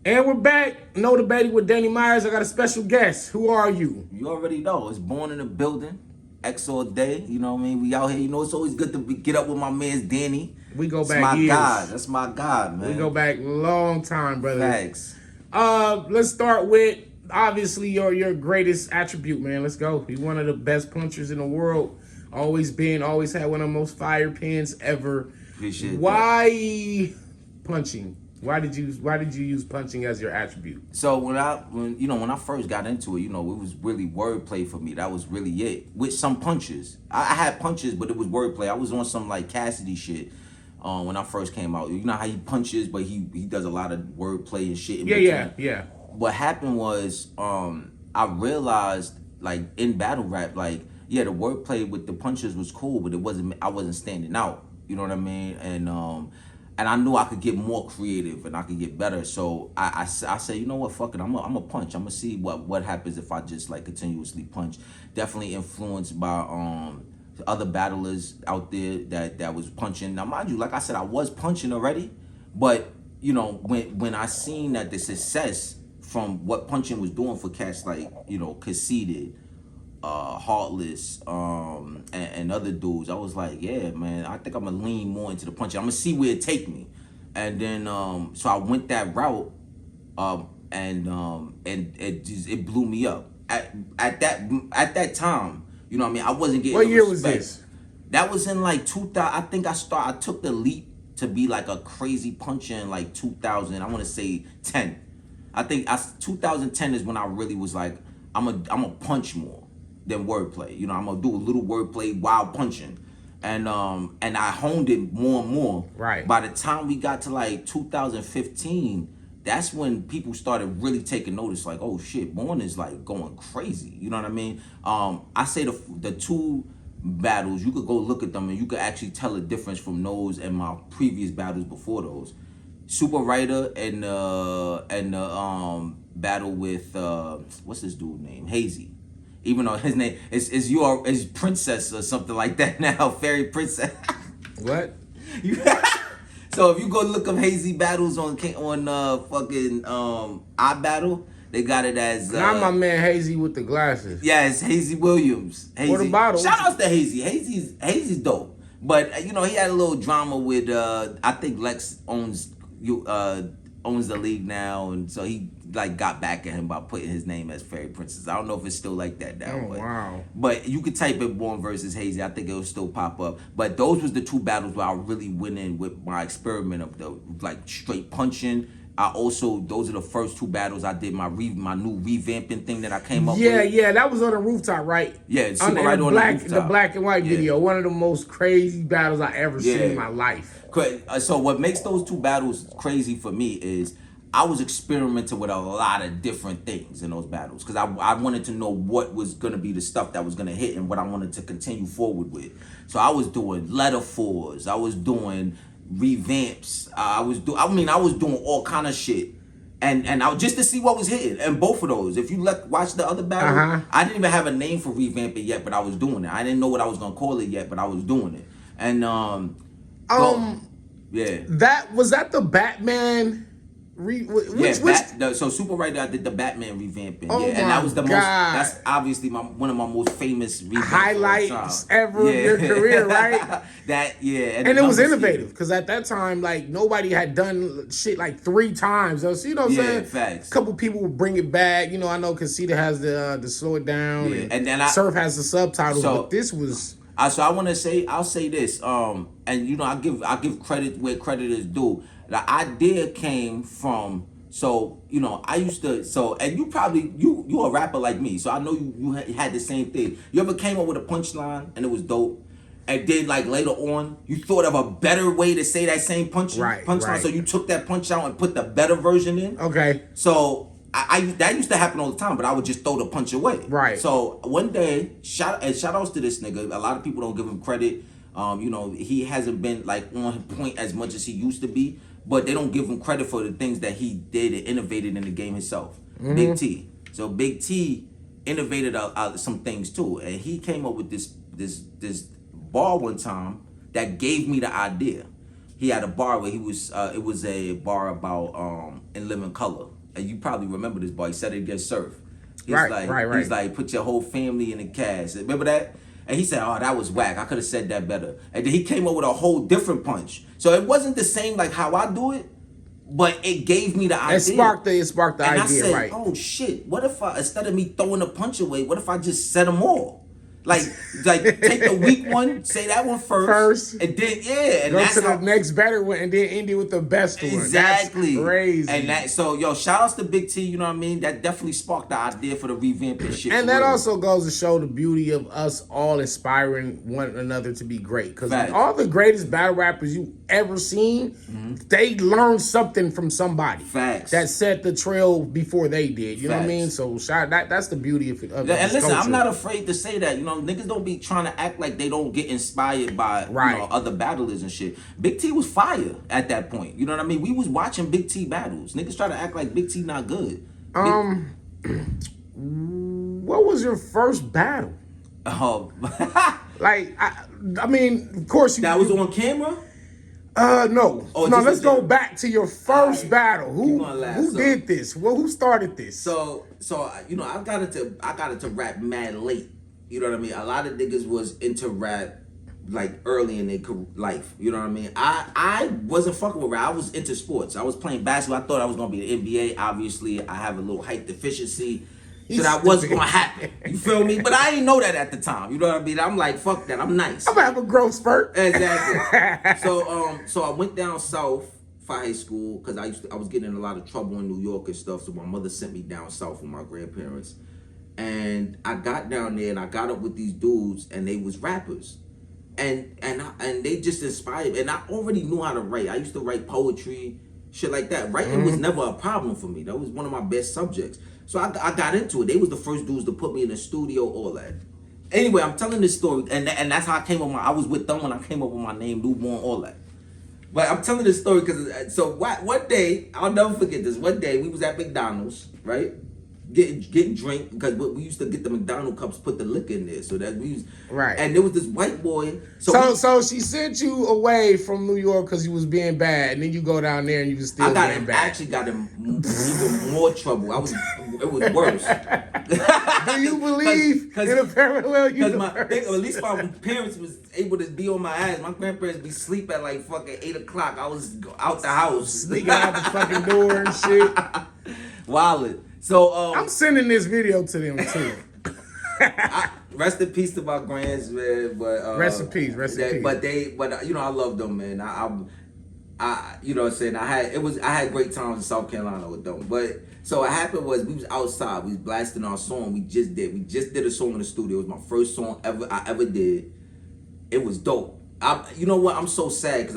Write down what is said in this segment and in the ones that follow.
And we're back. No debating with Danny Myers. I got a special guest. Who are you? You already know. It's born in the building. X all day. You know what I mean? We out here. You know, it's always good to get up with my man's Danny. We go It's back my years. God. That's my God, man. We go back long time, brother. Thanks. Let's start with obviously your greatest attribute, man. Let's go. You're one of the best punchers in the world. Always been, always had one of the most fire pins ever. Appreciate Why punching? Why did you use punching as your attribute? So when I first got into it, it was really wordplay for me. That was really it. With some punches, I had punches, but it was wordplay. I was on some like Cassidy shit when I first came out. You know how he punches, but he does a lot of wordplay and shit. Yeah. What happened was I realized like in battle rap, like yeah, the wordplay with the punches was cool, but I wasn't standing out. You know what I mean? And I knew I could get more creative and I could get better. So I said, you know what, fuck it, I'm a punch. I'm gonna see what happens if I just like continuously punch. Definitely influenced by other battlers out there that was punching. Now mind you, like I said, I was punching already, but when I seen that the success from what punching was doing for cats like Conceited, Heartless, and other dudes, I was like, yeah, man, I think I'm gonna lean more into the punching. I'm gonna see where it take me, and then so I went that route, and it blew me up at that time. You know what I mean? I wasn't getting What year respect. was this? That was in like 2000. I think I took the leap to be like a crazy puncher in like 2000. I want to say 10. I think 2010 is when I really was like, I'm a punch more than wordplay. I'm gonna do a little wordplay while punching, and I honed it more and more. Right. By the time we got to like 2015, that's when people started really taking notice. Like, oh shit, Born is like going crazy. You know what I mean? I say the two battles, you could go look at them and you could actually tell a difference from those and my previous battles before those. Super Writer and battle with what's this dude name? Hazy. Even though his name is Princess or something like that now, Fairy Princess. What? So if you go look up Hazy battles on fucking iBattle, they got it as Not my man Hazy with the glasses. yeah, it's Hazy Williams. Hazy. What about him? Shout outs to Hazy. Hazy's dope. But he had a little drama with I think Lex owns the league now, and so he like got back at him by putting his name as Fairy Princess. I don't know if it's still like that now. Oh, wow. But you could type in Born versus Hazy. I think it'll still pop up. But those was the two battles where I really went in with my experiment of the like straight punching. Those are the first two battles I did my new revamping thing that I came up with. Yeah, that was on the rooftop, right? Yeah, Super Right on the rooftop. The black and white video. One of the most crazy battles I ever seen in my life. So what makes those two battles crazy for me is I was experimenting with a lot of different things in those battles because I wanted to know what was going to be the stuff that was going to hit and what I wanted to continue forward with. So I was doing letter-fours. I was doing revamps. I was doing all kind of shit. And I just to see what was hitting. And both of those, if you watch the other battle, I didn't even have a name for revamping yet, but I was doing it. I didn't know what I was going to call it yet, but I was doing it. And yeah. Was that the Batman? So Super Right, I did the Batman revamping. Oh and that was the God. most. That's obviously one of my most famous revamps highlights ever of your career, right? And it was innovative because at that time, like nobody had done shit like 3 times. So you know what I'm saying? Facts. A couple people would bring it back. I know Conceited has the slow it down, and then Surf has the subtitles. But this was. So I'll say this, and I give credit where credit is due. The idea came from, I used to, and you a rapper like me, so I know you had the same thing. You ever came up with a punchline and it was dope, and then like later on you thought of a better way to say that same punchline, so you took that punch out and put the better version in. Okay. So that used to happen all the time, but I would just throw the punch away. Right. So one day, shout outs to this nigga. A lot of people don't give him credit. He hasn't been like on point as much as he used to be, but they don't give him credit for the things that he did and innovated in the game himself. Big T. So Big T innovated some things too, and he came up with this bar one time that gave me the idea. he had a bar where he was. It was a bar about In Living Color, and you probably remember this bar. He said it against Surf. He's Right. He's like, put your whole family in the cast. Remember that? And he said, oh, that was whack. I could have said that better. And then he came up with a whole different punch. So it wasn't the same like how I do it, but it gave me the idea. It sparked the and idea, I said, right? Oh shit! What if instead of me throwing a punch away, what if I just set them all? Like take the weak one, say that one first, and then and go that's to the next better one, and then end it with the best one. Exactly, that's crazy. And so shout outs to Big T. You know what I mean? That definitely sparked the idea for the revamp and shit. And that also goes to show the beauty of us all inspiring one another to be great. Because all the greatest battle rappers you ever seen, they learned something from somebody. Facts. That set the trail before they did. You know what I mean? So that's the beauty of it. And listen, culture. I'm not afraid to say that. You know, niggas don't be trying to act like they don't get inspired by other battlers and shit. Big T was fire at that point. You know what I mean? We was watching Big T battles. Niggas try to act like Big T not good. What was your first battle? Oh, like I mean, of course you. That was on camera. No. Let's go back to your first battle. Who did this? Well, who started this? So I got into rap mad late. You know what I mean? A lot of niggas was into rap like early in their life. You know what I mean? I wasn't fucking with rap. I was into sports. I was playing basketball. I thought I was gonna be an NBA. Obviously, I have a little height deficiency. So that wasn't gonna happen. You feel me? But I didn't know that at the time. You know what I mean? I'm like, fuck that. I'm nice. I'm gonna have a growth spurt. Exactly. So I went down south for high school because I was getting in a lot of trouble in New York and stuff. So my mother sent me down south with my grandparents. And I got down there and I got up with these dudes and they was rappers. And they just inspired me. And I already knew how to write. I used to write poetry, shit like that. Writing was never a problem for me. That was one of my best subjects. So I got into it. They was the first dudes to put me in the studio, all that. Anyway, I'm telling this story, and that's how I came up I was with them when I came up with my name, Newborn, all that. But I'm telling this story because one day, I'll never forget this. One day we was at McDonald's, right? Getting drink because we used to get the McDonald's cups, put the liquor in there, so that we was right. And there was this white boy. So she sent you away from New York because you was being bad, and then you go down there and you was still being bad. I actually got in even more trouble. It was worse. Do you believe in a parallel universe? At least my parents was able to be on my ass. My grandparents be sleep at like fucking 8 o'clock. I was out the house, sneaking out the fucking door and shit. Wildin'. So I'm sending this video to them too. Rest in peace to my grands, man. But rest in peace. But I love them, man. I you know what I'm saying. I had great times in South Carolina with them. But so what happened was we was outside. We was blasting our song. We just did a song in the studio. It was my first song I ever did. It was dope. You know what? I'm so sad because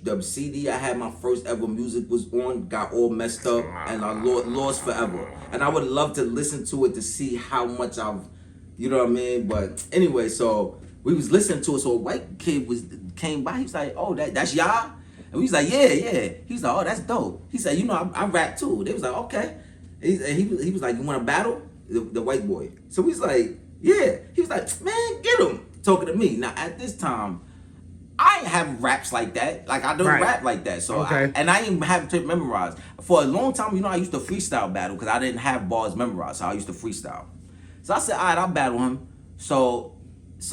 the CD I had my first ever music was on got all messed up and I lost forever. And I would love to listen to it to see how much I've, you know what I mean? But anyway, so we was listening to it. So a white kid came by. He was like, "Oh, that's y'all?" And we was like, "Yeah." He was like, "Oh, that's dope." He said, "You know, I rap too." They was like, "Okay." He was like, "You want to battle?" The white boy. So we was like, "Yeah." He was like, "Man, get him." Talking to me. Now at this time, I ain't have raps like that. Like I don't rap like that. So I ain't have to memorize. For a long time, you know, I used to freestyle battle because I didn't have bars memorized. So I used to freestyle. So I said, all right, I'll battle him. So I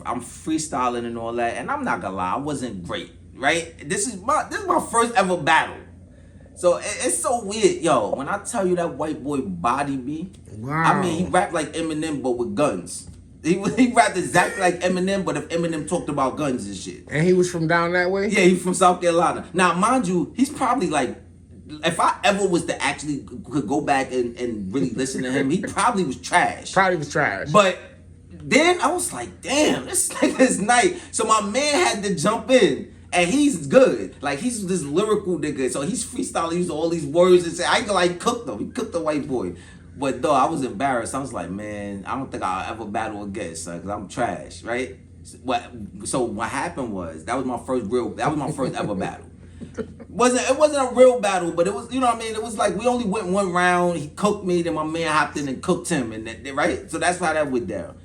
I'm freestyling and all that. And I'm not gonna lie, I wasn't great, right? This is my first ever battle. So it's so weird, yo. When I tell you that white boy bodied me, I mean, he rapped like Eminem but with guns. He rapped exactly like Eminem, but if Eminem talked about guns and shit. And he was from down that way? Yeah, he's from South Carolina. Now, mind you, he's probably like, if I ever was to actually could go back and really listen to him, he probably was trash. But then I was like, damn, this nigga's nice. So my man had to jump in. And he's good. Like, he's this lyrical nigga. So he's freestyling, using all these words and say, I can like cook them. He cooked the white boy. But though I was embarrassed, I was like, man, I don't think I'll ever battle again, son, because I'm trash, right? So what happened was that was my first ever battle. It wasn't a real battle, but it was, you know what I mean? It was like we only went one round. He cooked me, then my man hopped in and cooked him, and right. So that's how that went down.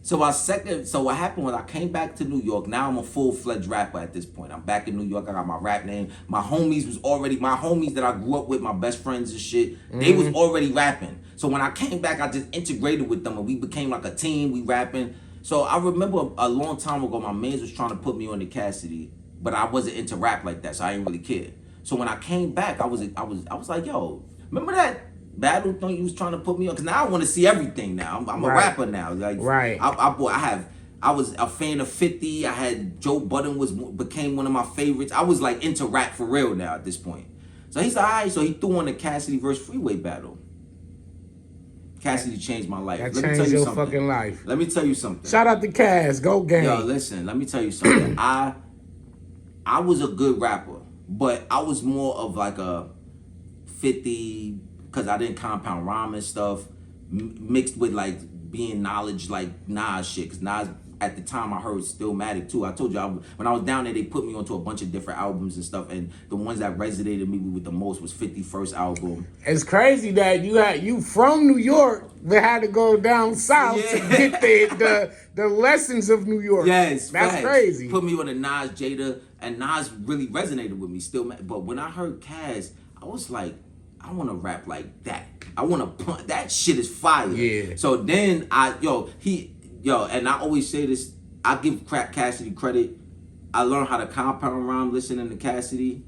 So what happened was I came back to New York. Now I'm a full-fledged rapper at this point. I'm back in New York. I got my rap name. My homies that I grew up with, my best friends and shit, they was already rapping. So when I came back, I just integrated with them and we became like a team. We rapping. So I remember a long time ago, my mans was trying to put me on the Cassidy, but I wasn't into rap like that, so I didn't really care. So when I came back, I was like, yo, remember that battle thing you was trying to put me on? Because now I want to see everything. Now I'm a rapper now. Like, right. I was a fan of 50. I had Joe Budden became one of my favorites. I was like into rap for real now at this point. So he's like, all right. So he threw on the Cassidy versus Freeway battle. Cassidy changed my life. That changed your fucking life. Let me tell you something. Shout out to Cass. Go gang. Yo, listen. Let me tell you something. I was a good rapper, but I was more of like a 50 because I didn't compound rhyme and stuff, mixed with like being knowledge like Nas shit. Because Nas at the time I heard Stillmatic too. I told you when I was down there, they put me onto a bunch of different albums and stuff, and the ones that resonated me with the most was 50's first album. It's crazy that you from New York but had to go down south to get the lessons of New York. Yes, that's facts. Crazy. Put me on the Nas Jada, and Nas really resonated with me still. But when I heard Kaz, I was like, I want to rap like that. I want to punch. That shit is fire. Yeah. So then and I always say this, I give Cassidy credit. I learned how to compound rhyme listening to Cassidy.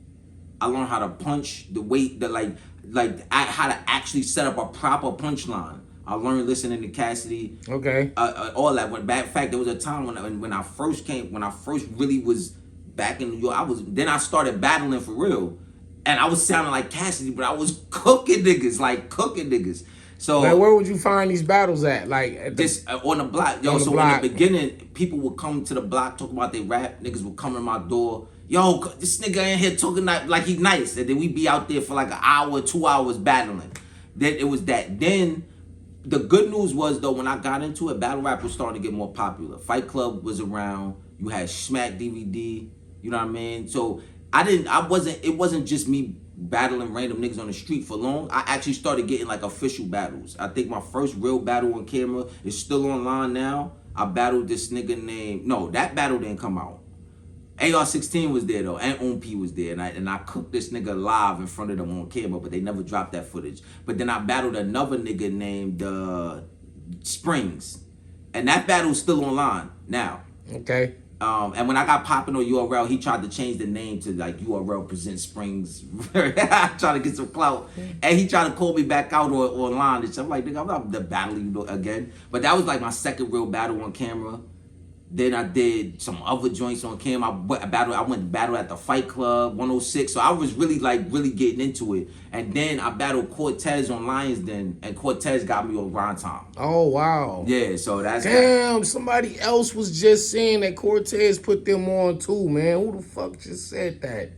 I learned how to punch the weight, how to actually set up a proper punchline. I learned listening to Cassidy. Okay. All that. In fact, there was a time when I first really was back in New York, I started battling for real. And I was sounding like Cassidy, but I was cooking niggas. So like, where would you find these battles at? Like on the block. Yo, so in the beginning, people would come to the block, talk about their rap. Niggas would come to my door. Yo, this nigga in here talking like he nice. And then we'd be out there for like an hour, 2 hours battling. Then it was that. Then the good news was though, when I got into it, battle rap was starting to get more popular. Fight Club was around. You had Smack DVD. You know what I mean? So it wasn't just me battling random niggas on the street for long. I actually started getting like official battles. I think my first real battle on camera is still online now. I battled this nigga that battle didn't come out. AR-16 was there though, and OMP was there, and I cooked this nigga live in front of them on camera, but they never dropped that footage. But then I battled another nigga named Springs, and that battle's still online now. Okay. And when I got popping on URL, he tried to change the name to like URL Presents Springs. Trying to get some clout. And he tried to call me back out online. And I'm like, nigga, I'm not the battle you again. But that was like my second real battle on camera. Then I did some other joints on camera. I went to battle at the Fight Club 106. So I was really getting into it. And then I battled Cortez on Lions Den, and Cortez got me on Grind Time. Oh wow. Yeah, so that's damn. Somebody else was just saying that Cortez put them on too, man. Who the fuck just said that?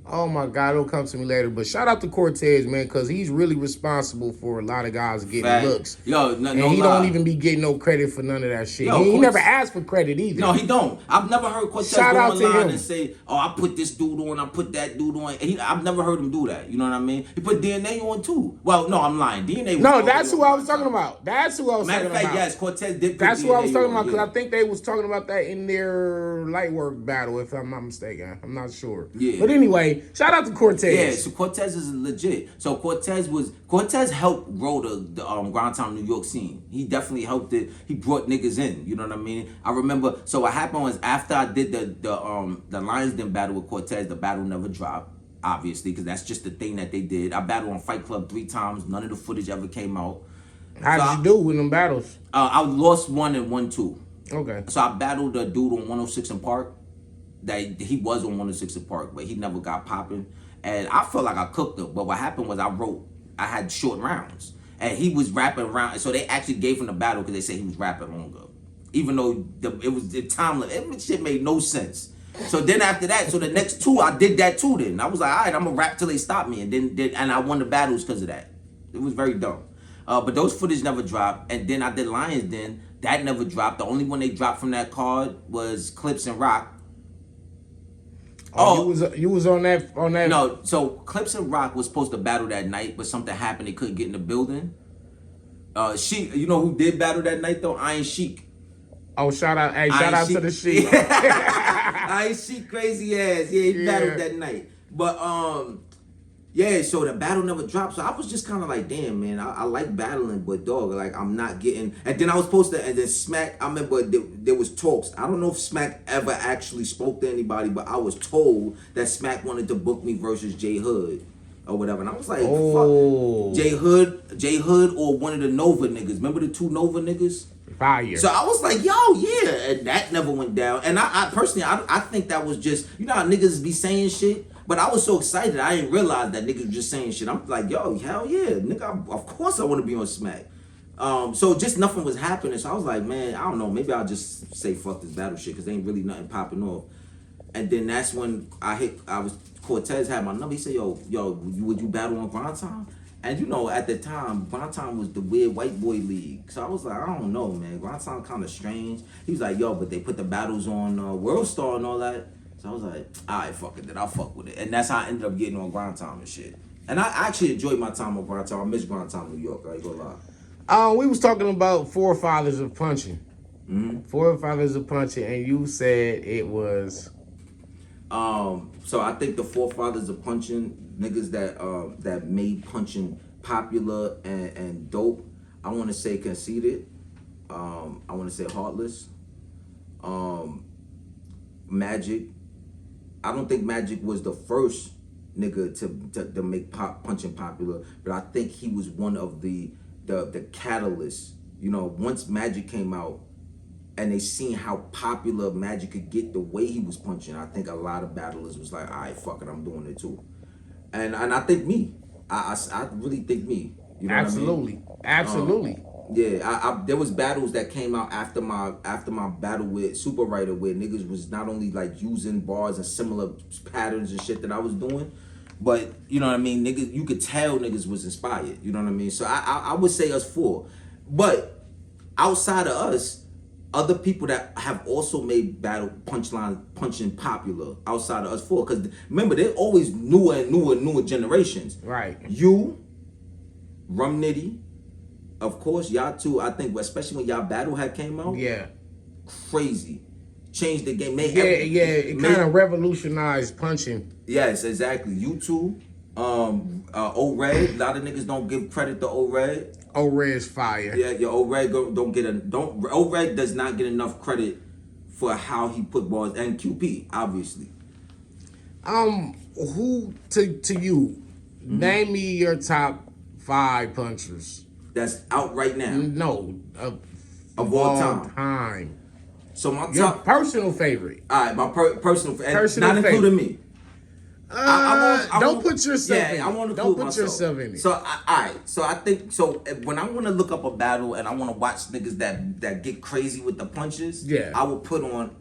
Oh my God, it'll come to me later. But shout out to Cortez, man, because he's really responsible for a lot of guys getting looks. Yo, and he don't even be getting no credit for none of that shit. Yo, he never asked for credit either. No, he don't. I've never heard Cortez go online and say, "Oh, I put this dude on, I put that dude on." I've never heard him do that. You know what I mean? He put DNA on too. Well, no, I'm lying. DNA. No, that's who I was talking about. That's who I was talking about. Matter of fact, yes, Cortez did. That's who I was talking about because I think they was talking about that in their light work battle, if I'm not mistaken. I'm not sure. Yeah. But anyway, shout out to Cortez. Yeah, so Cortez is legit. So Cortez helped grow the Grind Time New York scene. He definitely helped it. He brought niggas in. You know what I mean? I remember. So what happened was after I did the Lions Den battle with Cortez, the battle never dropped. Obviously, because that's just the thing that they did. I battled on Fight Club 3 times. None of the footage ever came out. How did you do with them battles? I lost 1 and won 2. Okay. So I battled a dude on 106 and Park. That he was on 106 and Park, but he never got popping. And I felt like I cooked him. But what happened was I had short rounds. And he was rapping around. So they actually gave him the battle because they said he was rapping longer. Even though it was the time limit. Shit made no sense. So then after that, so the next 2, I did that too then. I was like, all right, I'm going to rap till they stop me. And I won the battles because of that. It was very dumb. But those footage never dropped. And then I did Lions Den. That never dropped. The only one they dropped from that card was Clips and Rock. Oh, you was on that. No, so Clips and Rock was supposed to battle that night, but something happened. They couldn't get in the building. You know who did battle that night though? Iron Sheik. Oh, shout out! Hey, shout out to the sheep. I ain't Sheik crazy ass. Yeah, he battled that night. But yeah, so the battle never dropped. So I was just kind of like, damn, man, I like battling, but dog, like I'm not getting. And then I was supposed to, and then Smack. I remember there was talks. I don't know if Smack ever actually spoke to anybody, but I was told that Smack wanted to book me versus J Hood or whatever, and I was like, fuck, J Hood, or one of the Nova niggas. Remember the two Nova niggas? Fire. So I was like, yo, yeah, and that never went down. And I personally, I think that was just, you know how niggas be saying shit. But I was so excited, I didn't realize that niggas were just saying shit. I'm like, yo, hell yeah, nigga, of course I want to be on Smack. So just nothing was happening. So I was like, man, I don't know, maybe I'll just say fuck this battle shit because there ain't really nothing popping off. And then that's when Cortez had my number. He said, yo, would you battle on Grind Time? And you know, at the time, Grind Time was the weird white boy league. So I was like, I don't know, man. Grind Time kind of strange. He was like, yo, but they put the battles on World Star and all that. So I was like, all right, fuck it, then I'll fuck with it. And that's how I ended up getting on Grind Time and shit. And I actually enjoyed my time on Grind Time. I miss Grind Time New York, I ain't gonna lie. We was talking about Forefathers of punching. Mm-hmm. Forefathers of punching, and you said it was. So I think the Forefathers of punching, niggas that made punching popular and dope. I want to say Conceited. I want to say Heartless. Magic. I don't think Magic was the first nigga to make punching popular, but I think he was one of the catalysts. You know, once Magic came out and they seen how popular Magic could get the way he was punching, I think a lot of battlers was like, all right, fuck it, I'm doing it too. And I think me. I really think me. You know Absolutely. what I mean? Absolutely. Yeah, there was battles that came out after my battle with Super Writer where niggas was not only like using bars and similar patterns and shit that I was doing, but you know what I mean, niggas, you could tell niggas was inspired. You know what I mean? So I would say us four. But outside of us, other people that have also made punching popular outside of us four, because remember, they're always newer generations. Right. You, Rum Nitty, of course, y'all two, I think, especially when y'all battle had came out. Yeah. Crazy. Changed the game. It kind of revolutionized punching. Yes, exactly. You two, O-Red, a lot of niggas don't give credit to O-Red. O-Red's fire. Yeah, your O-Red O-Red does not get enough credit for how he put bars, and QP, obviously. Who to you? Name me your top 5 punchers. That's out right now. No, of all time. So my Your top personal favorite. All right, my personal favorite, not favorite. including me. Don't put yourself in it. I want to Don't put myself. yourself in it. So, all right. So I think, when I want to look up a battle and I want to watch niggas that get crazy with the punches, yeah, I would put on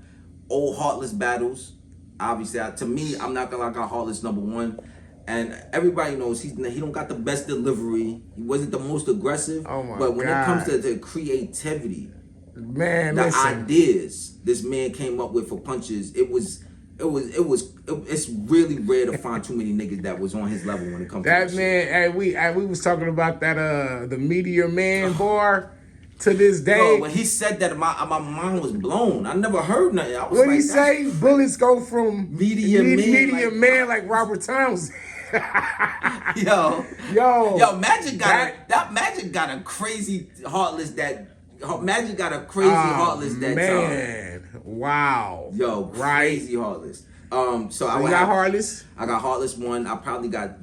old Heartless battles. Obviously, to me, I'm not gonna got Heartless number 1. And everybody knows he don't got the best delivery. He wasn't the most aggressive. Oh my But when God. it comes to the creativity, man, the ideas this man came up with for punches, it's really rare to find too many niggas that was on his level when it comes that to man. shit. We was talking about that the Meteor Man bar. To this day, Bro, when he said that, my mind was blown. I never heard nothing. I was what like, he say? Bullets go from Meteor Man like Robert Townsend. Yo, Magic got a crazy Heartless Magic got a crazy Heartless that man. time. Wow. Yo, crazy Heartless. So I got Heartless. I got Heartless 1. I probably got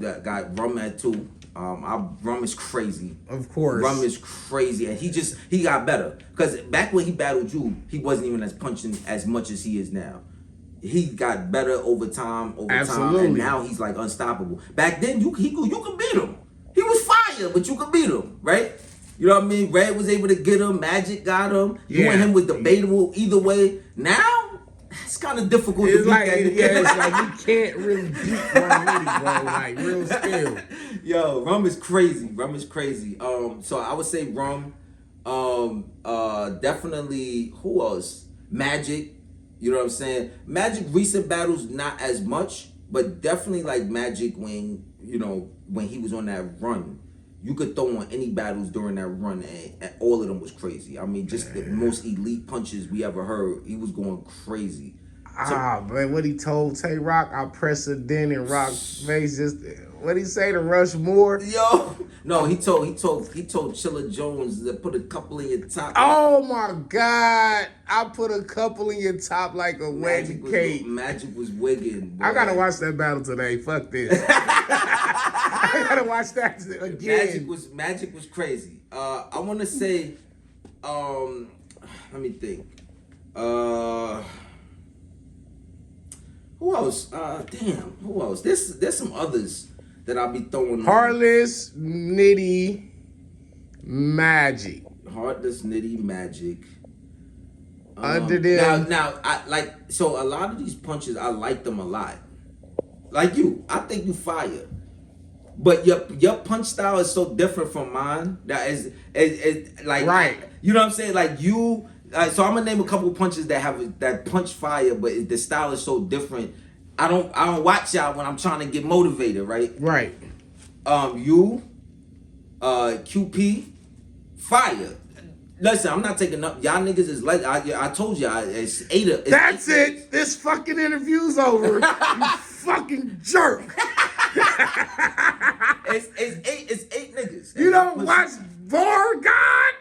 Rum at 2. Rum is crazy. Of course. Rum is crazy, and he got better. Because back when he battled you, he wasn't even as punching as much as he is now. He got better over time, and now he's like unstoppable. Back then, you could beat him. He was fire, but you could beat him, right? You know what I mean? Red was able to get him. Magic got him. You and him was debatable either way. Now, it's kind of difficult to beat that nigga. Yeah, it's like you can't really beat Rum Nitty, bro. Like, real skill. Yo, Rum is crazy. So I would say Rum. Definitely, who else? Magic. You know what I'm saying? Magic recent battles, not as much, but definitely like Magic when he was on that run. you could throw on any battles during that run, and all of them was crazy. I mean, just the most elite punches we ever heard. He was going crazy. Man, what he told Tay Rock, I press a dent in Rock's face. Just what he say to Rush more? Yo, no, he told Chilla Jones to put a couple in your top. Oh my God, I put a couple in your top like a wedding cake. Magic was wigging. Boy. I gotta watch that battle today. Fuck this. I gotta watch that again. Magic was crazy. I want to say, let me think. Who else? Damn, who else? There's some others that I'll be throwing. Heartless, Nitty, Magic. Heartless, Nitty, Magic. Under them. Now, I like, so a lot of these punches, I like them a lot. Like you, I think you fire. But your punch style is so different from mine that is like, right. You know what I'm saying? Like you, so I'm gonna name a couple of punches that punch fire, but the style is so different. I don't watch y'all when I'm trying to get motivated, right? Right. You, QP, fire. Listen, I'm not taking up. Y'all niggas is like I told y'all. It's eight. That's it. This fucking interview's over. You fucking jerk. It's eight niggas. You don't watch Bar God?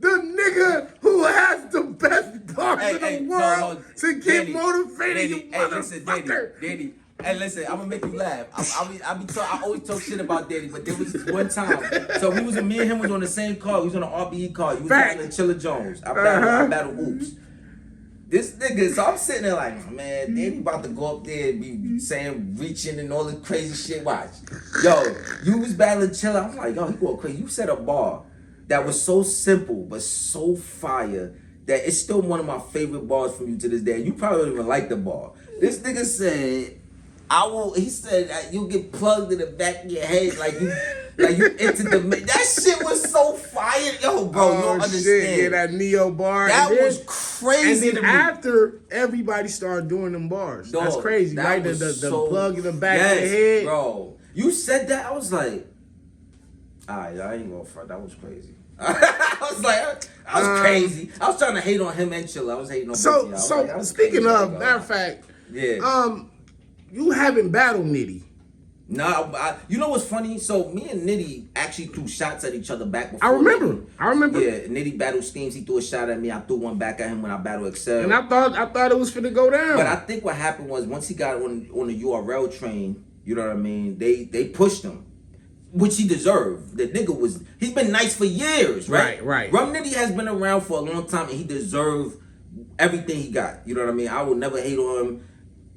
The nigga who has the best bars in the world to get motivated, you motherfucker. Danny. Hey, listen, I'm gonna make you laugh. I always talk shit about Danny, but there was one time. So me and him was on the same car. We was on an RBE car. He was battling Chilla Jones. I battled Oops. This nigga, so I'm sitting there like, man, Danny about to go up there and be saying reaching and all this crazy shit. Watch. Yo, you was battling Chilla. I'm like, yo, he going crazy. You set a bar that was so simple but so fire that it's still one of my favorite bars from you to this day. You probably don't even like the bar. This nigga said, he said you'll get plugged in the back of your head like you into the that shit was so fire, yo, bro. You don't understand. Shit, yeah, that Neo bar. That was crazy. And then after everybody started doing them bars, dog, that's crazy, right? The plug in the back of the head, bro. You said that, I was like, alright, I ain't gonna front. That was crazy. I was crazy. I was trying to hate on him and Chilla. I was hating on both of y'all. So speaking of, matter of fact, yeah. You haven't battled Nitty. No, you know what's funny? So me and Nitty actually threw shots at each other back before. I remember. Yeah, Nitty battled Steams. He threw a shot at me. I threw one back at him when I battled Excel. And I thought it was finna go down. But I think what happened was once he got on the URL train, you know what I mean? They pushed him, which he deserved. The nigga he's been nice for years, right? Right. Rum Nitty has been around for a long time, and he deserved everything he got. You know what I mean? I will never hate on him.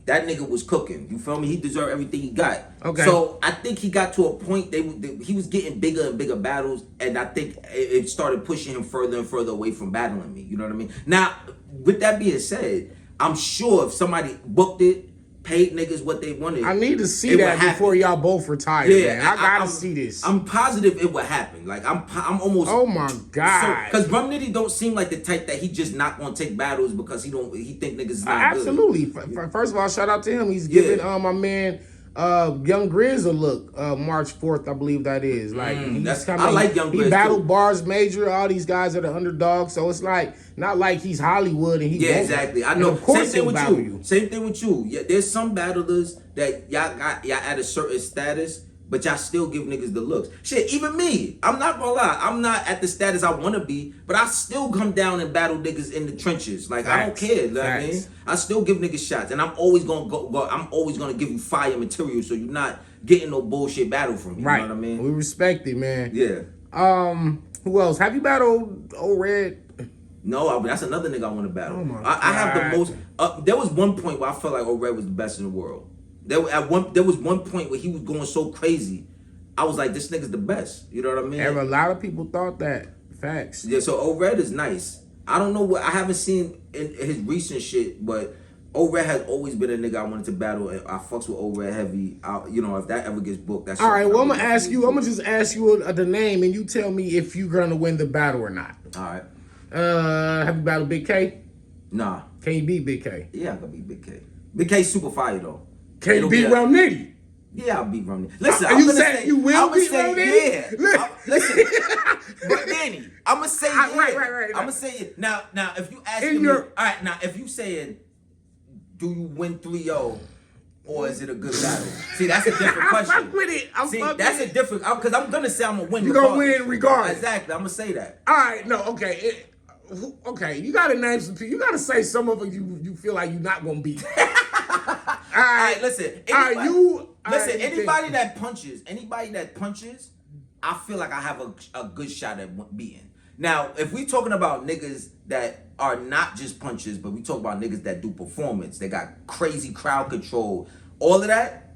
That nigga was cooking. You feel me? He deserved everything he got. Okay. So I think he got to a point he was getting bigger and bigger battles, and I think it started pushing him further and further away from battling me. You know what I mean? Now, with that being said, I'm sure if somebody booked it, paid niggas what they wanted, I need to see that before y'all both retire. Yeah, man. I gotta see this. I'm positive it would happen. Like I'm almost. Oh my God! Because Rum Nitty don't seem like the type that he just not gonna take battles because he think niggas is not absolutely. Good. First of all, shout out to him. He's giving my man Young Grizz a look. March 4th, I believe that is. Like I like Young Grizz. He battled Bars Major. All these guys are the underdogs, so it's like not like he's Hollywood and he. Yeah, exactly. I know. Of course, same thing with you. Yeah, there's some battlers that y'all at a certain status, but y'all still give niggas the looks. Shit, even me. I'm not gonna lie. I'm not at the status I want to be, but I still come down and battle niggas in the trenches. Like I don't care. You know what I mean? I still give niggas shots, and I'm always gonna go. I'm always gonna give you fire material, so you're not getting no bullshit battle from me. Right. You know what I mean? We respect it, man. Yeah. Who else? Have you battled Old Red? No, that's another nigga I want to battle. Oh my I have the most. There was one point where I felt like Old Red was the best in the world. There was one point where he was going so crazy. I was like, this nigga's the best. You know what I mean? A lot of people thought that. Facts. Yeah, so Old Red is nice. I don't know what I haven't seen in his recent shit, but Old Red has always been a nigga I wanted to battle, and I fucks with Old Red heavy. If that ever gets booked, that's all right. Well, I'm gonna just ask you the name, and you tell me if you're gonna win the battle or not. All right. Have you battled Big K? Nah. Can you beat Big K? Yeah, I can beat Big K. Big K super fire though. Can you beat Rum Nitty? Yeah, I'll beat Romney. Listen, You said you will beat Romney? Yeah. Listen, but Danny, I'm gonna say yeah. Right. I'm gonna say it. Now, if you ask In me, your- all right, now if you saying, do you win 3-0? Or is it a good battle? See, that's a different question. I'm fuck with it. See, that's a different, because I'm gonna say I'm gonna win. You gonna win regardless. Exactly, I'm gonna say that. All right, no, okay. Okay, you gotta name some people. You gotta say some of them you feel like you're not gonna beat. All right, listen. Anybody that punches, I feel like I have a good shot at beating. Now, if we talking about niggas that are not just punches, but we talk about niggas that do performance, they got crazy crowd control, all of that,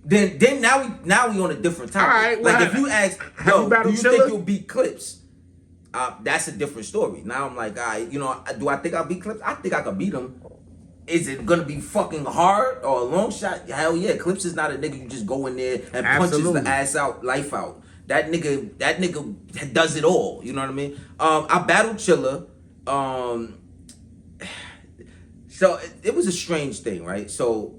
then now we on a different topic. All right, well, like if you ask, yo, do you think you'll beat Clips? That's a different story. Now I'm like, all right, do I think I'll beat Clips? I think I could beat him. Is it gonna be fucking hard or a long shot? Hell yeah, Clips is not a nigga you just go in there and punches the ass out, life out. That nigga does it all. You know what I mean? I battled Chilla. So it was a strange thing, right? So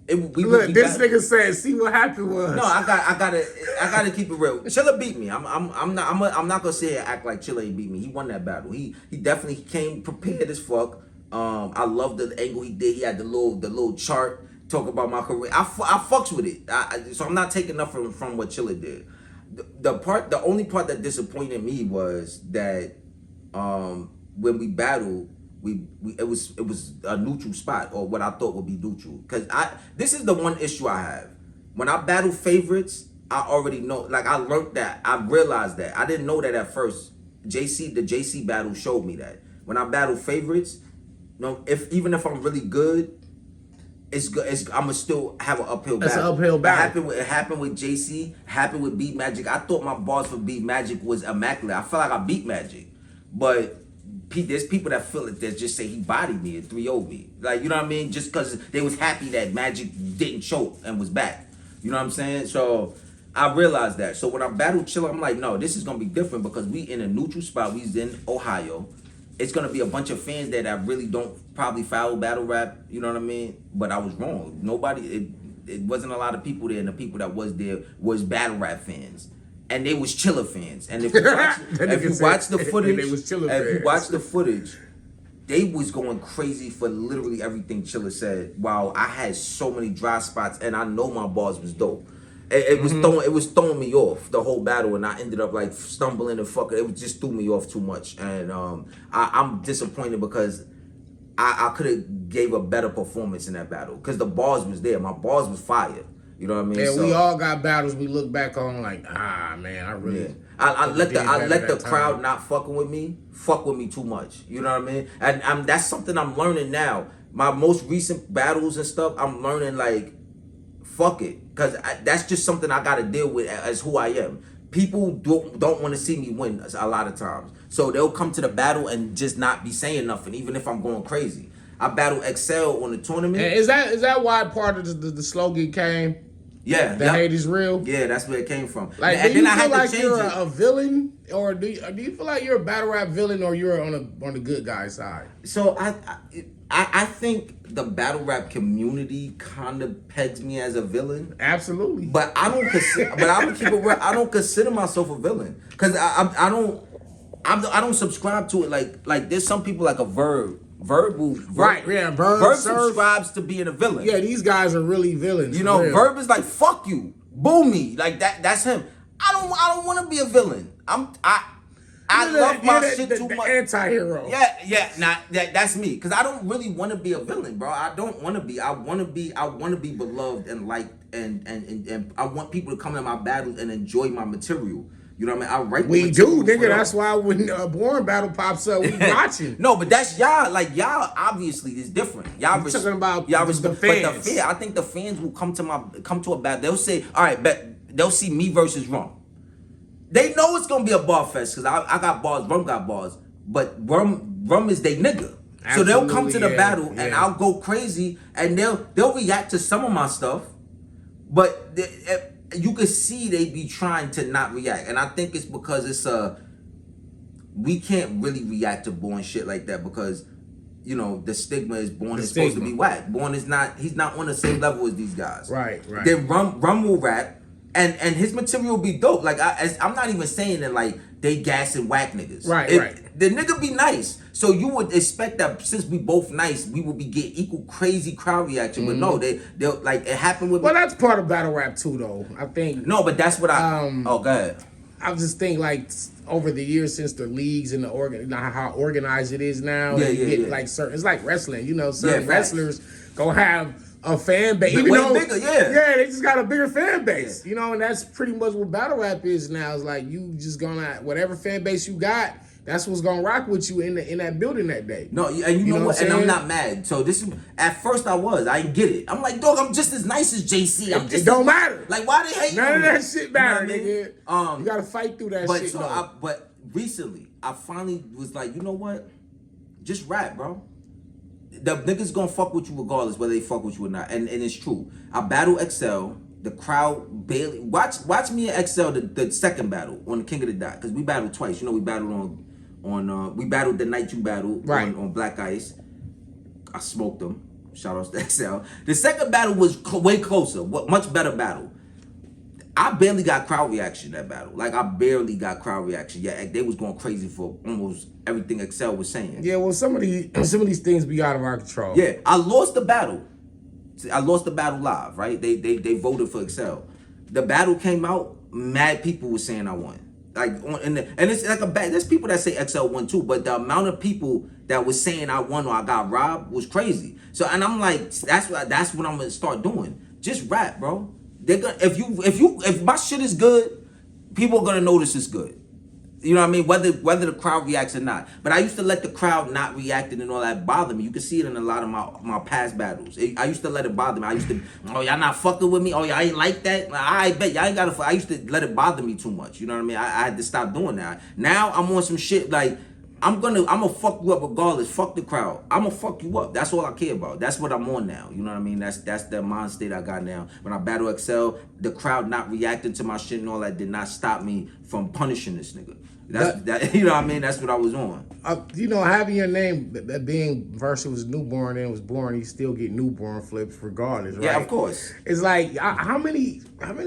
this nigga said, "See what happened was." No, I gotta keep it real. Chilla beat me. I'm not gonna say and act like Chilla ain't beat me. He won that battle. He definitely came prepared as fuck. I love the angle he did. He had the little chart talk about my career. I fucks with it. So I'm not taking nothing from what Chilla did. The only part that disappointed me was that when we battled, it was a neutral spot, or what I thought would be neutral. Cause this is the one issue I have. When I battle favorites, I already know. Like I learned that. I realized that. I didn't know that at first. The JC battle showed me that. When I battle favorites, even if I'm really good, it's good. I'ma still have an uphill battle. It's an uphill battle. It happened with JC. Happened with Beat Magic. I thought my bars for Beat Magic was immaculate. I felt like I beat Magic, but there's people that feel it that just say he bodied me and 3-0'd me. Like, you know what I mean? Just because they was happy that Magic didn't choke and was back. You know what I'm saying? So I realized that. So when I battled Chilla, I'm like, no, this is gonna be different because we in a neutral spot. We's in Ohio. It's gonna be a bunch of fans that I really don't probably follow battle rap. You know what I mean? But I was wrong. It wasn't a lot of people there, and the people that was there was battle rap fans. And they was Chilla fans. And if you watch the footage, they was going crazy for literally everything Chilla said. While I had so many dry spots, and I know my bars was dope. It was throwing me off the whole battle, and I ended up like stumbling and fucking. It just threw me off too much, and I'm disappointed because I could have gave a better performance in that battle because the bars was there. My bars was fire. You know what I mean? Yeah, we all got battles we look back on like, man, I really. Yeah. I let the crowd not fuck with me too much. You know what I mean? And that's something I'm learning now. My most recent battles and stuff, I'm learning like, fuck it, because that's just something I got to deal with as who I am. People don't want to see me win a lot of times, so they'll come to the battle and just not be saying nothing, even if I'm going crazy. I battled Excel on the tournament. And is that why part of the slogan came? Yeah, the hate is real. Yeah, that's where it came from. Like, do you feel like you're a villain, or do you feel like you're a battle rap villain, or you're on the good guy side? So I think the battle rap community kind of pegs me as a villain. Absolutely. But I don't consider. But I'm gonna keep it real. I don't consider myself a villain because I don't subscribe to it. Like there's some people like a Verb. Right, yeah, Verb subscribes to being a villain. Yeah, these guys are really villains. You know, Verb is like, fuck you, boo me, like that. That's him. I don't want to be a villain. I love my shit too much. Anti-hero. Yeah. That's me, because I don't really want to be a villain, bro. I don't want to be. I want to be beloved and liked, and I want people to come to my battles and enjoy my material. You know what I mean? I write. We do, nigga. That's why when a Born battle pops up, we watching. No, but that's y'all. Like y'all, obviously, is different. Y'all talking about y'all the fans. But I think the fans will come to a battle. They'll say, all right, bet they'll see me versus Rum. They know it's gonna be a bar fest because I got bars, Rum got bars, but Rum is they nigga. Absolutely, so they'll come to the battle and I'll go crazy and they'll react to some of my stuff, but you can see they be trying to not react, and I think it's because we can't really react to boring shit like that because you know, the stigma is Born The is supposed to stigma. be whack. Born is not. He's not on the same level as these guys. Right. Then Rum will rap, and his material will be dope. Like I'm not even saying that like they gassing whack niggas. Right. The nigga be nice, so you would expect that since we both nice, we would be getting equal crazy crowd reaction. But no, they'll like it happened with. Well, that's part of battle rap too, though. I think. No, but that's what I. Oh, go ahead. I just think like over the years since the leagues and how organized it is now, Yeah. like certain, it's like wrestling. You know, certain facts. wrestlers gonna have a fan base, even Way though bigger, yeah. they just got a bigger fan base. You know, and that's pretty much what battle rap is now. It's like you just gonna whatever fan base you got. That's what's gonna rock with you in that building that day. No, and you know what? And I'm not mad. So this is at first I didn't get it. I'm like, dog, I'm just as nice as JC. It don't matter. Like, why they hate None of me? that shit matter, You know what I mean? nigga. You gotta fight through that shit. But recently, I finally was like, you know what? Just rap, bro. The niggas gonna fuck with you regardless whether they fuck with you or not. And it's true. I battle XL. The crowd barely watch me and XL the second battle on the King of the Dot, because we battled twice. You know, we battled on we battled the night you battled on Black Ice. I smoked them. Shout outs to XL. The second battle was way closer, much better battle. I barely got crowd reaction that battle. Like, I barely got crowd reaction. Yeah, they was going crazy for almost everything XL was saying. Yeah, well, some of these things be out of our control. Yeah, I lost the battle. I lost the battle live, right? They voted for XL. The battle came out, mad people were saying I won. Like, and it's like there's people that say XL won too, but the amount of people that was saying I won or I got robbed was crazy. So, and I'm like, that's what I'm gonna start doing. Just rap, bro. They're gonna if my shit is good, people are gonna notice it's good. You know what I mean? Whether the crowd reacts or not. But I used to let the crowd not reacting and all that bother me. You can see it in a lot of my past battles. I used to let it bother me. I used to, oh, y'all not fucking with me? Oh, y'all ain't like that? I bet y'all ain't gotta. I used to let it bother me too much. You know what I mean? I had to stop doing that. Now I'm on some shit like, I'm gonna fuck you up regardless. Fuck the crowd. I'm gonna fuck you up. That's all I care about. That's what I'm on now. You know what I mean? That's the mind state I got now. When I battle XL, the crowd not reacting to my shit and all that did not stop me from punishing this nigga. That you know what I mean? That's what I was on. You know, having your name that being versus was newborn and was born, you still get newborn flips regardless, right? Yeah, of course. It's like how many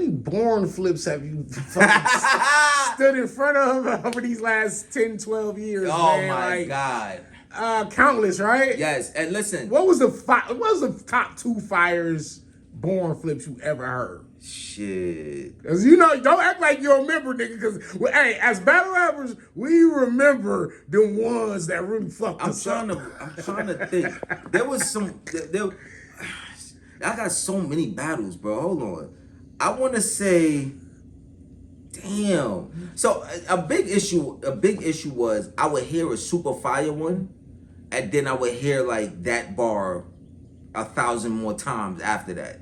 born flips have you stood in front of over these last 10, 12 years? Oh man? my God. Countless, right? Yes, and listen. What was the top 2 fires born flips you ever heard? Shit. Cause you know, don't act like you remember, nigga. Cause hey, as battle rappers, we remember the ones that really fucked us up. I'm trying to think. There was some. I got so many battles, bro. Hold on. I want to say, damn. So a big issue was I would hear a super fire one, and then I would hear like that bar 1,000 more times after that.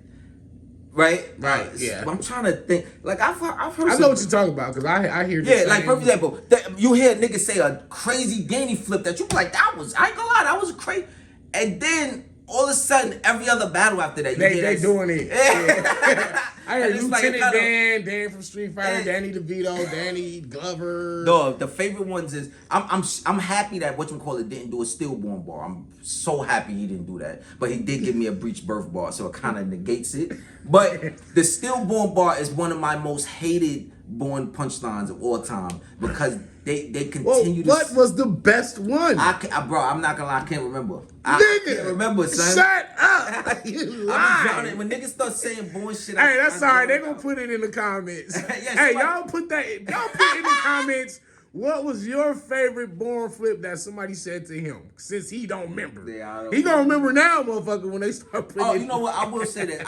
Right. Yeah. I'm trying to think. Like I've heard. I know what you're talking about because I hear. Yeah, like for example, you hear niggas say a crazy Danny flip that you be like, I ain't gonna lie, that was crazy. And then all of a sudden, every other battle after that, they doing it. Yeah. I heard Lieutenant Dan from Street Fighter, Danny DeVito, Danny Glover. No, the favorite ones is I'm happy that whatchamacallit didn't do a stillborn bar. I'm so happy he didn't do that. But he did give me a breech birth bar, so it kind of negates it. But the stillborn bar is one of my most hated born punchlines of all time because they continue to. What was the best one? Bro, I'm not gonna lie, I can't remember. I can't remember, son. Shut up. You lying. When niggas start saying born shit, hey, that's all right. They're gonna put it in the comments. Hey, y'all put in the comments. What was your favorite born flip that somebody said to him? Since he don't remember. He gonna remember now, motherfucker, when they start putting. Oh, you know what? I will say that.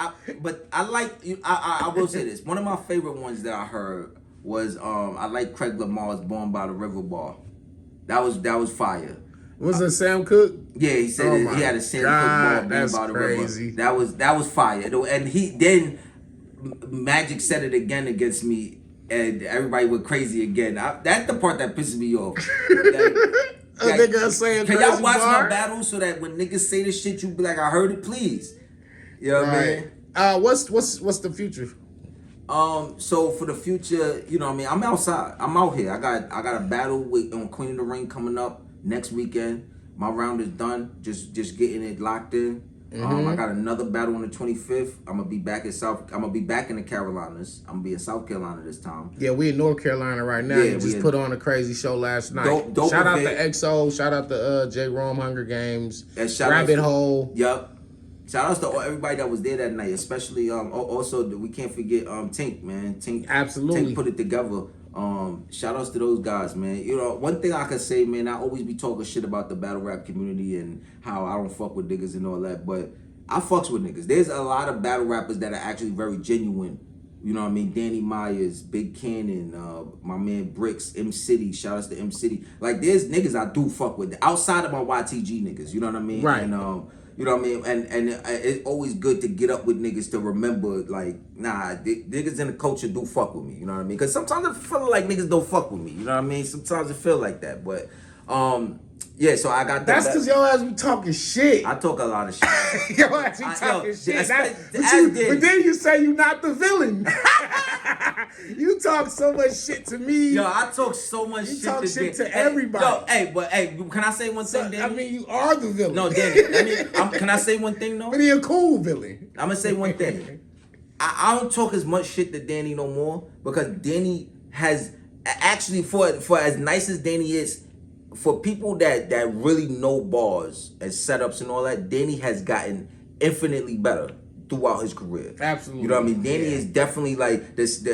I will say this. One of my favorite ones that I heard was I like Craig Lamar's "Born by the River" bar. That was fire. Was it Sam Cooke? Yeah, he said he had a Sam Cooke bar "Born by the River." That was fire. And he then Magic said it again against me. And everybody went crazy again. That's the part that pisses me off. Nigga saying, can y'all watch my battle so that when niggas say this shit, you be like, I heard it, please. You know what I mean? What's the future? So for the future, you know what I mean? I'm outside. I'm out here. I got a battle on Queen of the Ring coming up next weekend. My round is done. Just getting it locked in. I got another battle on the 25th. I'm gonna be back in the Carolinas. I'm gonna be in South Carolina this time. Yeah, we in North Carolina right now. Yeah, You just put on a crazy show last night. Dope shout out event. to XO. Shout out to J. Rome Hunger Games. And shout Rabbit outs to- Hole. Yep. Shout outs to everybody that was there that night, especially also we can't forget Tink, man. Tink, Absolutely. Tink put it together. Shout outs to those guys, man. You know, one thing I could say, man, I always be talking shit about the battle rap community and how I don't fuck with niggas and all that, but I fucks with niggas. There's a lot of battle rappers that are actually very genuine. You know what I mean? Danny Myers, Big Cannon, my man Bricks, M City. Shout outs to M City. Like, there's niggas I do fuck with outside of my YTG niggas. You know what I mean? Right. And you know what I mean? And it's always good to get up with niggas to remember, like, nah, niggas in the culture do fuck with me. You know what I mean? Because sometimes I feel like niggas don't fuck with me. You know what I mean? Sometimes I feel like that. But, yeah, so I got that. That's because your ass be talking shit. I talk a lot of shit. Your ass be talking shit. But then you say you not the villain. You talk so much shit to me. Yo, I talk so much shit. You talk shit to everybody. Yo, can I say one thing, Danny? I mean, you are the villain. No, Danny. Can I say one thing, though? But he a cool villain. I'm gonna say one thing. I don't talk as much shit to Danny no more because Danny has actually, for as nice as Danny is, for people that really know bars and setups and all that, Danny has gotten infinitely better throughout his career. Absolutely. You know what I mean? Danny is definitely like this.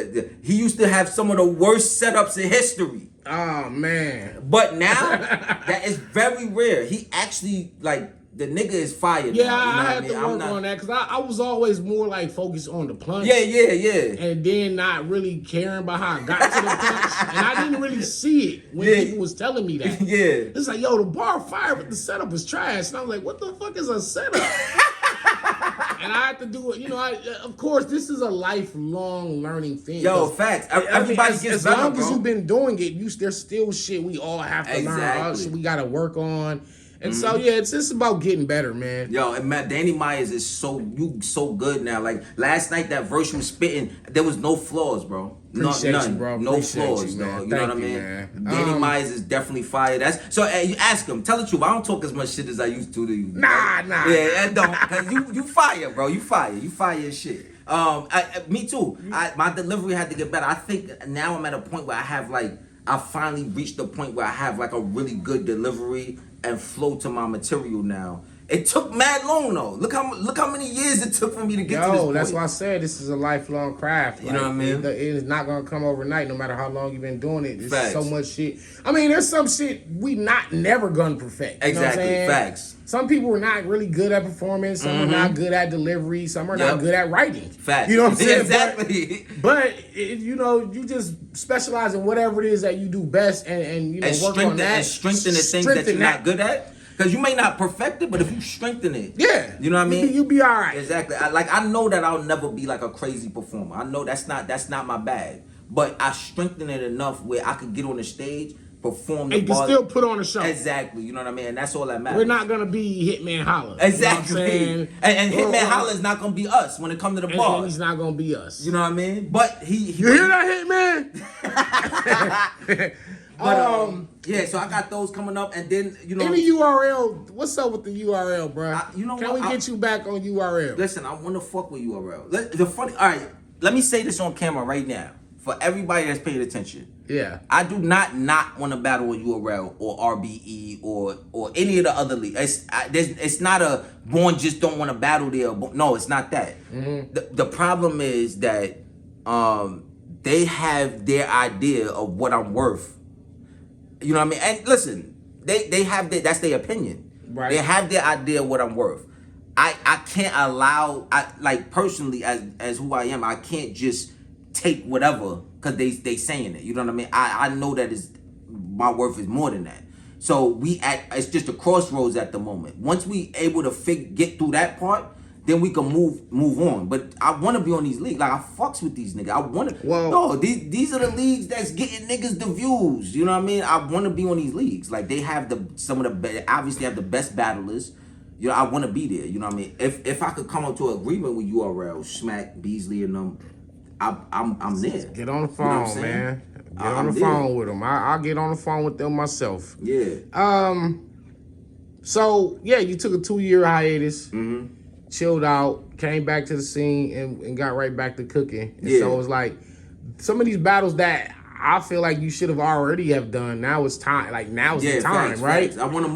He used to have some of the worst setups in history. Oh man. But now that is very rare. He actually, like, the nigga is fired. Yeah, now, you know I had what to work on that because I was always more like focused on the punch. Yeah. And then not really caring about how I got to the punch. And I didn't really see it when people was telling me that. Yeah. It's like, yo, the bar fire, but the setup is trash. And I was like, what the fuck is a setup? And I had to do it. You know, of course, this is a lifelong learning thing. Yo, facts. Everybody gets better, as long as bro. you've been doing it, there's still shit we all have to learn. Shit we got to work on. And so, yeah, it's just about getting better, man. Yo, and Danny Myers is so good now. Like, last night, that verse you was spitting, there was no flaws, bro. Appreciate you, bro. No flaws, you, man. dog. You know what I mean? Man. Danny Myers is definitely fire. You ask him. Tell the truth. I don't talk as much shit as I used to you. Nah. Yeah, don't. Cause you fire, bro. You fire as shit. Me too. My delivery had to get better. I think now I'm at a point where I finally reached the point where I have like a really good delivery and flow to my material now. It took mad long though. Look how many years it took for me to get to this point. That's why I said this is a lifelong craft. You know what I mean? It is not gonna come overnight, no matter how long you've been doing it. There's Facts. so much shit. I mean, there's some shit we never gonna perfect. You know what I'm Exactly. saying? Facts. Some people are not really good at performance. Some are not good at delivery. Some are not good at writing. Facts. You know what I'm saying? Exactly. But you just specialize in whatever it is that you do best, and work on that. And strengthen the things that you're not good at. Because you may not perfect it, but if you strengthen it, you know what I mean? You'll be all right. Exactly. I know that I'll never be like a crazy performer. I know that's not my bag. But I strengthen it enough where I could get on the stage, perform the and you can still put on a show. Exactly. You know what I mean? And that's all that matters. We're not gonna be Hitman Holla. Exactly. You know and Hitman Holla is not gonna be us when it comes to the bar. He's not gonna be us. You know what I mean? But he You hear that, Hitman? But yeah, so I got those coming up, and then any URL. What's up with the URL, bro? Can we get you back on URL? Listen, I want to fuck with URL. All right, let me say this on camera right now for everybody that's paying attention. Yeah, I do not want to battle with URL or RBE or any of the other leagues. It's not a Born just don't want to battle there. No, it's not that. The problem is that they have their idea of what I'm worth. You know what I mean? And listen, they have that's their opinion. Right. They have their idea of what I'm worth. I can't allow, personally, as who I am, I can't just take whatever because they saying it. You know what I mean? I know that my worth is more than that. So it's just a crossroads at the moment. Once we able to get through that part, then we can move on. But I want to be on these leagues. Like, I fucks with these niggas. I want to. No, these are the leagues that's getting niggas the views. You know what I mean? I want to be on these leagues. Like, they have obviously have the best battlers. You know, I want to be there. You know what I mean? If I could come up to an agreement with URL, Smack, Beasley, and them, I'm there. Get on the phone, you know man. Get on the phone with them. I'll get on the phone with them myself. Yeah. So yeah, you took a 2-year hiatus, chilled out, came back to the scene, and got right back to cooking. And so it was like some of these battles that I feel like you should have already have done. Now it's time. Like now's the time, facts, right? Facts. I want them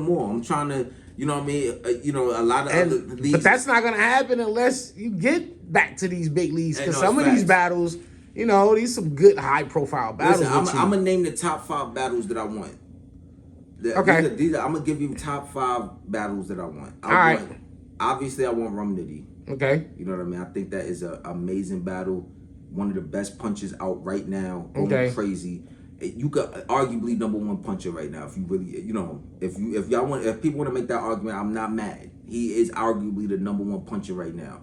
more. I'm trying to, you know what I mean? A lot of other leagues. But that's not gonna happen unless you get back to these big leagues. Because no, some of facts. these battles, these some good high profile battles. Listen, I'm gonna name the top 5 battles that I want. Okay. I'm gonna give you top 5 battles that I want. Obviously, I want Rum Nitty. Okay. You know what I mean? I think that is an amazing battle. One of the best punches out right now. Going crazy. You could arguably #1 puncher right now if you really, if people want to make that argument, I'm not mad. He is arguably the #1 puncher right now.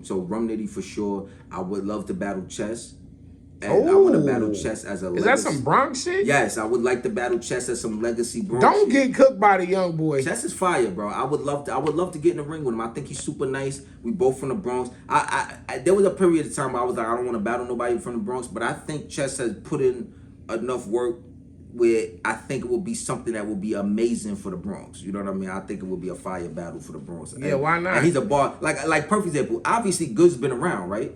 So Rum Nitty for sure. I would love to battle Chess. And I want to battle Chess as a legacy. Is that some Bronx shit? Yes, I would like to battle Chess as some legacy Bronx Don't shit. get cooked by the young boy. Chess is fire, bro. I would love to get in the ring with him. I think he's super nice. We both from the Bronx. There was a period of time where I was like, I don't want to battle nobody from the Bronx, but I think Chess has put in enough work where I think it will be something that will be amazing for the Bronx. You know what I mean? I think it will be a fire battle for the Bronx. Yeah, why not? And he's a bar. Like perfect example. Obviously, Goods been around, right?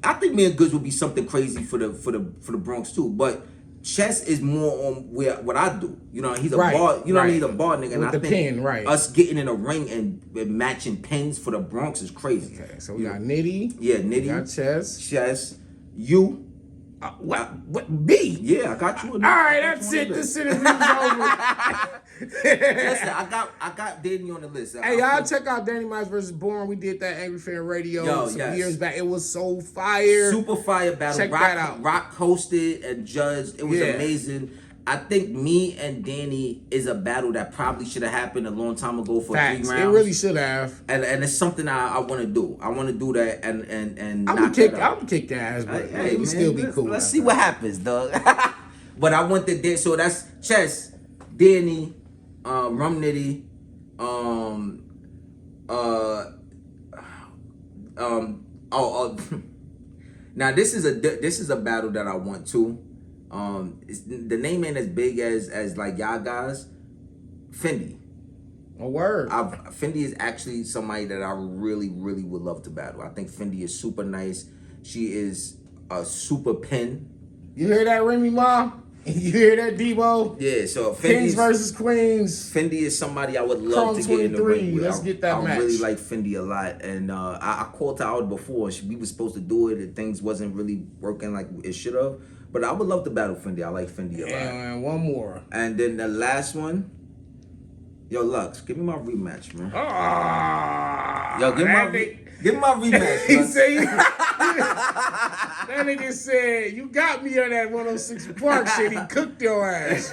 I think me and Goods would be something crazy for the Bronx too. But Chess is more on what I do. He's a bar. You know what I mean? He's a bar nigga. And With I the think pin, right? Us getting in a ring and matching pins for the Bronx is crazy. Okay, so we got Nitty. Yeah, Nitty. We got Chess. You. What? B? Yeah, I got you. All right, that's it. This interview's over. Listen, I got Danny on the list. Hey, y'all check out Danny Miles versus Bourne. We did that Angry Fan Radio some years back. It was so fire. Super fire battle. Check that out. Rock hosted and judged. It was amazing. I think me and Danny is a battle that probably should have happened a long time ago for 3 rounds. It really should have. And it's something I want to do. I want to do that and I'm gonna kick their ass, but we still be cool. Let's see what happens, dog. But I want the so that's Chess, Danny, Rum Nitty, now this is a battle that I want too. The name ain't as big as like y'all guys. Fendi. A word. Fendi is actually somebody that I really, really would love to battle. I think Fendi is super nice. She is a super pin. You hear that, Remy Ma? You hear that, Debo? Yeah, so Kings versus Queens. Fendi is somebody I would love to get in the ring with. Let's get that match. I really like Fendi a lot. And I called her out before. We were supposed to do it and things wasn't really working like it should have. But I would love to battle Fendi. I like Fendi a lot. And one more. And then the last one. Yo, Lux, give me my rematch, man. Yo, give me my rematch. He said, that nigga said, you got me on that 106 Park shit. He cooked your ass.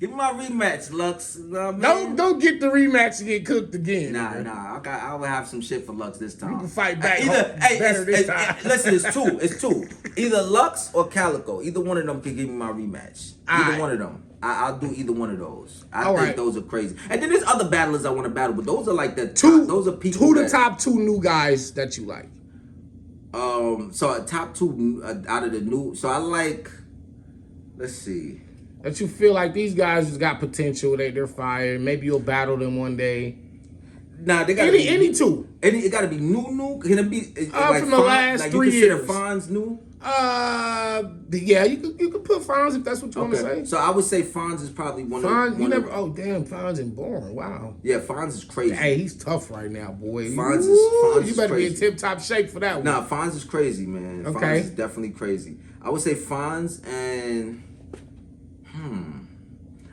Give me my rematch, Lux. You know what I mean? Don't get the rematch and get cooked again. Nah. I will have some shit for Lux this time. You can fight back this time. Listen, it's two. Either Lux or Calico. Either one of them can give me my rematch. Either one of them. I'll do either one of those. I think those are crazy. And then there's other battlers I want to battle, but those are like the top, those are people. Who the top 2 new guys that you like? So top 2 out of the new. So I like. Let's see. That you feel like these guys has got potential. They're fire. Maybe you'll battle them one day. Nah, they got any 2. It got to be new. Can it be like from the last 3 years? You consider Fonz new? Yeah, you could put Fonz if that's what you want to say. So I would say Fonz is probably one of them. Oh damn, Fonz and Bourne. Wow. Yeah, Fonz is crazy. Hey, he's tough right now, boy. Fonz you better be in tip top shape for that one. Nah, Fonz is crazy, man. Okay. Fonz is definitely crazy. I would say Fonz and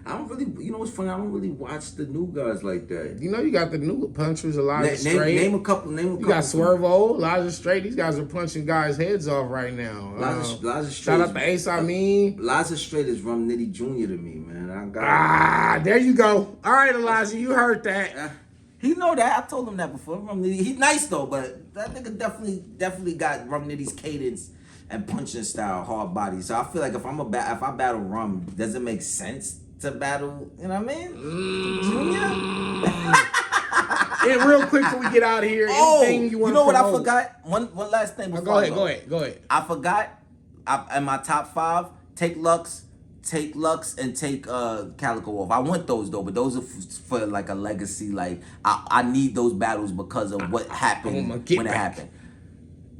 I don't really, what's funny? I don't really watch the new guys like that. You got the new punchers, Elijah Straight. Name a couple. You got Swervo, Elijah Straight. These guys are punching guys' heads off right now. Elijah Straight. Shout out to Ace Amin. Elijah Straight is Rum Nitty Jr. to me, man. There you go. All right, Elijah, you heard that. He know that. I told him that before. Rum Nitty, he's nice though, but that nigga definitely got Rum Nitty's cadence and punching style, hard body. So I feel like if I battle Rum, does it make sense to battle? You know what I mean? Junior. Real quick before we get out of here, anything you want to what I forgot? One last thing before go ahead. I forgot. In my top 5, take Lux, take Lux and take Calico off. I want those though, but those are for like a legacy. Like I need those battles because of what happened when it happened.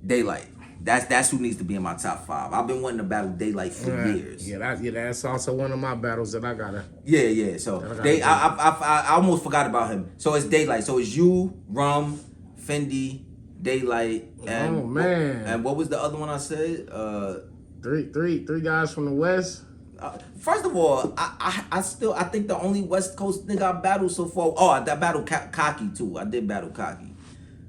Daylight. That's who needs to be in my top 5. I've been wanting to battle Daylight for years. Yeah, that's also one of my battles that I gotta. Yeah. So I almost forgot about him. So it's Daylight. So it's you, Rum, Fendi, Daylight, and and what was the other one I said? Three guys from the West. First of all, I think the only West Coast nigga I battled so far. Oh, I battled Cocky too. I did battle Cocky.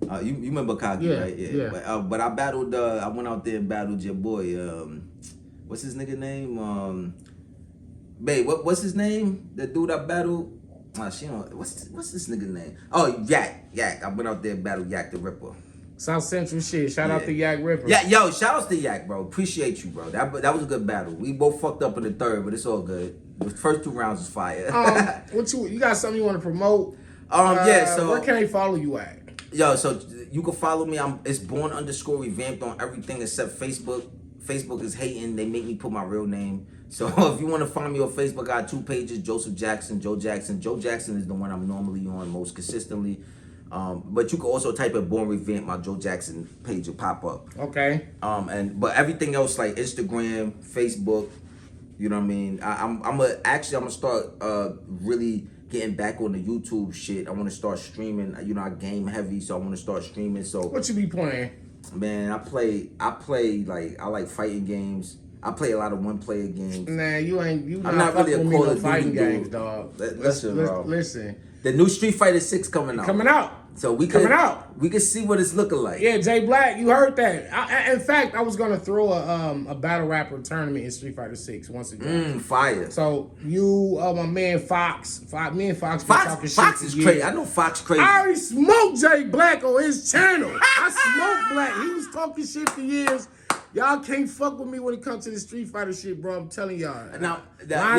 You remember Cocky, right? Yeah. But I battled. I went out there and battled your boy. What's his nigga name? Babe, what's his name? The dude I battled. She don't. What's this nigga name? Oh, Yak. I went out there and battled Yak the Ripper. South Central shit. Shout out to Yak Ripper. Yeah, yo, shout outs to Yak, bro. Appreciate you, bro. That was a good battle. We both fucked up in the third, but it's all good. The first 2 rounds was fire. What you got? Something you want to promote? Yeah. So where can they follow you at? Yo, so you can follow me. It's born_revamped on everything except Facebook. Facebook is hating. They make me put my real name. So if you want to find me on Facebook, I got 2 pages: Joseph Jackson, Joe Jackson. Joe Jackson is the one I'm normally on most consistently. But you can also type in Born Revamp, my Joe Jackson page will pop up. Okay. But everything else like Instagram, Facebook, you know what I mean? I'm gonna start really getting back on the YouTube shit. I want to start streaming. You know, I game heavy, so I want to start streaming. So what you be playing? Man, I play like I like fighting games. I play a lot of one-player games. Nah, I'm not really a Call of fighting Duty games, dog. Listen, bro. Listen. The new Street Fighter 6 coming out. So we can see what it's looking like. Yeah, Jay Black, you heard that. In fact, I was gonna throw a battle rapper tournament in Street Fighter 6 once again. Fire. So you, my man Fox, me and Fox talking shit. Fox is crazy. I know Fox crazy. I already smoked Jay Black on his channel. I smoked Black. He was talking shit for years. Y'all can't fuck with me when it comes to the Street Fighter shit, bro. I'm telling y'all. Now,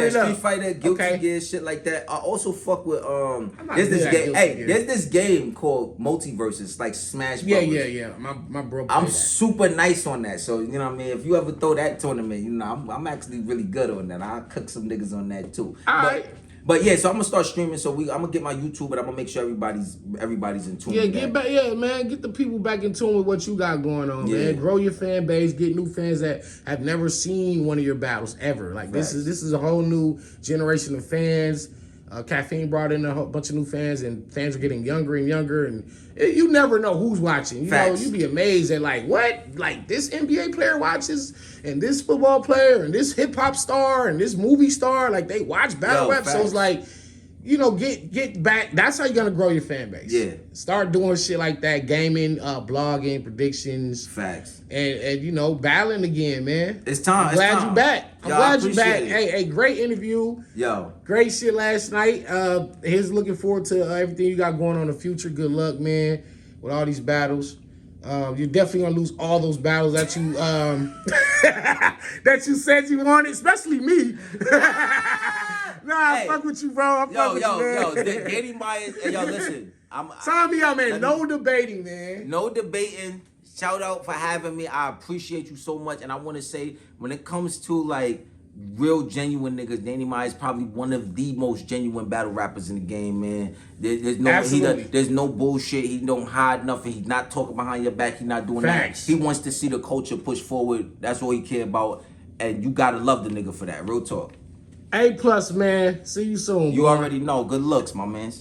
Street Fighter, Guilty Gear, shit like that. I also fuck with there's this game called Multiverses, like Smash Brothers. Yeah. My bro. I'm super nice on that. So you know what I mean. If you ever throw that tournament, you know I'm actually really good on that. I'll cook some niggas on that too. But yeah, so I'm gonna start streaming. So I'm gonna get my YouTube, but I'm gonna make sure everybody's in tune. Yeah, man. Get the people back in tune with what you got going on, man. Grow your fan base. Get new fans that have never seen one of your battles ever. Like this is a whole new generation of fans. Caffeine brought in a whole bunch of new fans, and fans are getting younger and younger, and you never know who's watching. You know, you'd be amazed at like what, like this NBA player watches, and this football player, and this hip hop star, and this movie star, like they watch battle rap. So it's like, you know, get back. That's how you're gonna grow your fan base. Yeah, start doing shit like that, gaming, blogging, predictions. Facts. And you know, battling again, man. It's time. I'm glad you back. I'm glad you back. It. Hey, great interview. Yo, great shit last night. Here's looking forward to everything you got going on in the future. Good luck, man, with all these battles. You're definitely gonna lose all those battles that you that you said you wanted, especially me. I fuck with you, bro. Yo, Danny Myers. Hey, yo, listen. Sign me out, man. No debating, man. No debating. Shout out for having me. I appreciate you so much. And I want to say, when it comes to like real genuine niggas, Danny Myers is probably one of the most genuine battle rappers in the game, man. There's no bullshit. He don't hide nothing. He's not talking behind your back. He's not doing that. He wants to see the culture push forward. That's all he care about. And you gotta love the nigga for that. Real talk. A+, man. See you soon. You already know. Good looks, my man.